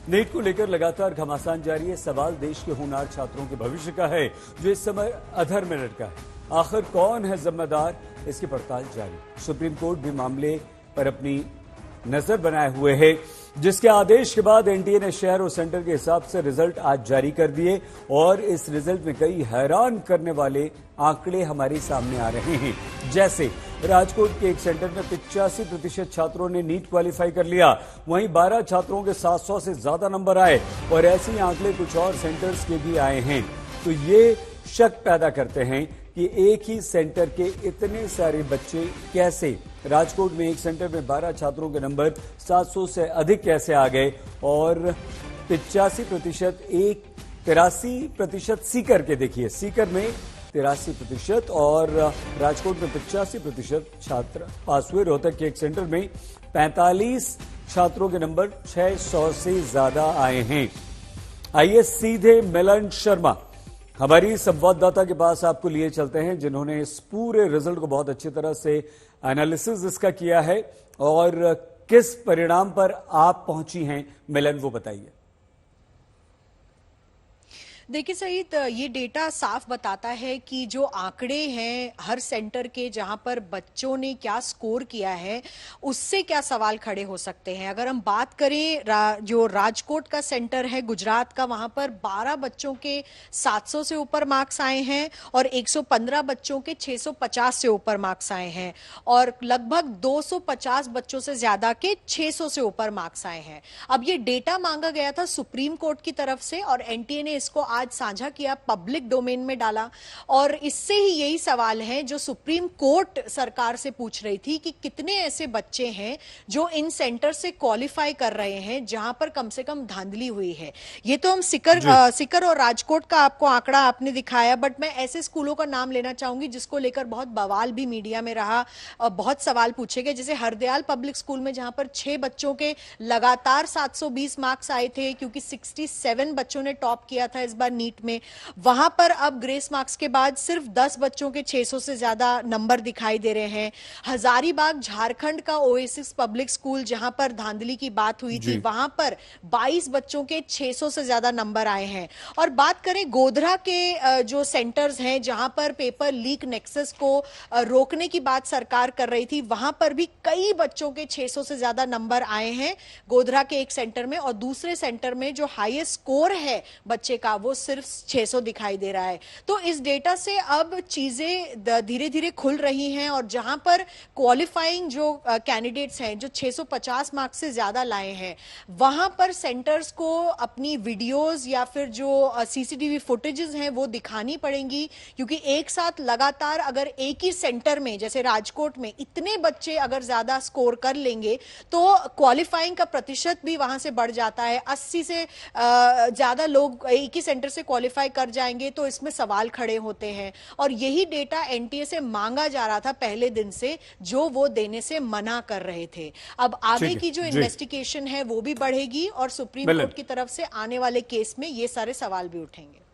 NEET को लेकर लगातार घमासान जारी है। सवाल देश के होनहार छात्रों के भविष्य का है, जो इस समय अधर में लटका है। आखिर कौन है जिम्मेदार, इसकी पड़ताल जारी। सुप्रीम कोर्ट भी मामले पर अपनी नजर बनाए हुए है, जिसके आदेश के बाद एनटीए ने शहर और सेंटर के हिसाब से रिजल्ट आज जारी कर दिए और इस रिजल्ट में कई हैरान करने वाले आंकड़े हमारे सामने आ रहे हैं। जैसे राजकोट के एक सेंटर में 85% छात्रों ने नीट क्वालिफाई कर लिया, वहीं 12 छात्रों के 700 से ज्यादा नंबर आए और ऐसे ही आंकड़े कुछ और सेंटर्स के भी आए हैं। तो ये शक पैदा करते हैं कि एक ही सेंटर के इतने सारे बच्चे कैसे, राजकोट में एक सेंटर में 12 छात्रों के नंबर 700 से अधिक कैसे आ गए और 85% 83% सीकर के, देखिए सीकर में 83% और राजकोट में 85% छात्र पास हुए। रोहतक के एक सेंटर में 45 छात्रों के नंबर 600 से ज्यादा आए हैं। आइए सीधे मिलन शर्मा हमारी संवाददाता के पास आपको लिए चलते हैं, जिन्होंने इस पूरे रिजल्ट को बहुत अच्छी तरह से एनालिसिस इसका किया है और किस परिणाम पर आप पहुंची हैं। मिलन, वो बताइए। देखिए सईद, ये डेटा साफ बताता है कि जो आंकड़े हैं हर सेंटर के, जहां पर बच्चों ने क्या स्कोर किया है, उससे क्या सवाल खड़े हो सकते हैं। अगर हम बात करें जो राजकोट का सेंटर है गुजरात का, वहां पर 12 बच्चों के 700 से ऊपर मार्क्स आए हैं और 115 बच्चों के 650 से ऊपर मार्क्स आए हैं और लगभग 250 बच्चों से ज्यादा के 600 से ऊपर मार्क्स आए हैं। अब ये डेटा मांगा गया था सुप्रीम कोर्ट की तरफ से और एनटीए ने इसको आज साझा किया, पब्लिक डोमेन में डाला और इससे ही यही सवाल है जो सुप्रीम कोर्ट सरकार से पूछ रही थी कि कितने ऐसे बच्चे हैं जो इन सेंटर से क्वालिफाई कर रहे हैं जहां पर कम से कम धांधली हुई है। ये तो हम सिकर और राजकोट का आपको आंकड़ा आपने दिखाया, बट मैं ऐसे स्कूलों का नाम लेना चाहूंगी जिसको लेकर बहुत बवाल भी मीडिया में रहा, बहुत सवाल पूछे गए। जैसे हरदयाल पब्लिक स्कूल में जहां पर 6 बच्चों के लगातार 720 मार्क्स आए थे, क्योंकि 67 बच्चों ने टॉप किया था इस बार नीट में, वहां पर अब ग्रेस मार्क्स के बाद सिर्फ 10 बच्चों के 600 से ज्यादा नंबर दिखाई दे रहे हैं। हजारीबाग झारखंड का ओएसिस पब्लिक स्कूल जहां पर धांधली की बात हुई थी, वहां पर 22 बच्चों के 600 से ज्यादा नंबर आए हैं। और बात करें गोधरा के जो सेंटर्स हैं जहां पर पेपर लीक नेक्सस को रोकने की बात सरकार कर रही थी, वहां पर भी कई बच्चों के 600 से ज्यादा नंबर आए हैं गोधरा के एक सेंटर में, और दूसरे सेंटर में जो हाईएस्ट स्कोर है बच्चे का वो सिर्फ 600 दिखाई दे रहा है। तो इस डेटा से अब चीजें धीरे धीरे खुल रही हैं और जहां पर क्वालिफाइंग जो कैंडिडेट्स हैं जो 650 मार्क्स से ज्यादा लाए हैं, वहां पर सेंटर्स को अपनी वीडियोस या फिर जो सीसीटीवी फुटेजेस हैं वो दिखानी पड़ेंगी, क्योंकि एक साथ लगातार अगर एक ही सेंटर में जैसे राजकोट में इतने बच्चे अगर ज्यादा स्कोर कर लेंगे तो क्वालिफाइंग का प्रतिशत भी वहां से बढ़ जाता है। 80 से ज्यादा लोग एक ही सेंटर से क्वालिफाई कर जाएंगे तो इसमें सवाल खड़े होते हैं और यही डेटा एनटीए से मांगा जा रहा था पहले दिन से, जो वो देने से मना कर रहे थे। अब आगे की जो इन्वेस्टिगेशन है वो भी बढ़ेगी और सुप्रीम कोर्ट की तरफ से आने वाले केस में ये सारे सवाल भी उठेंगे।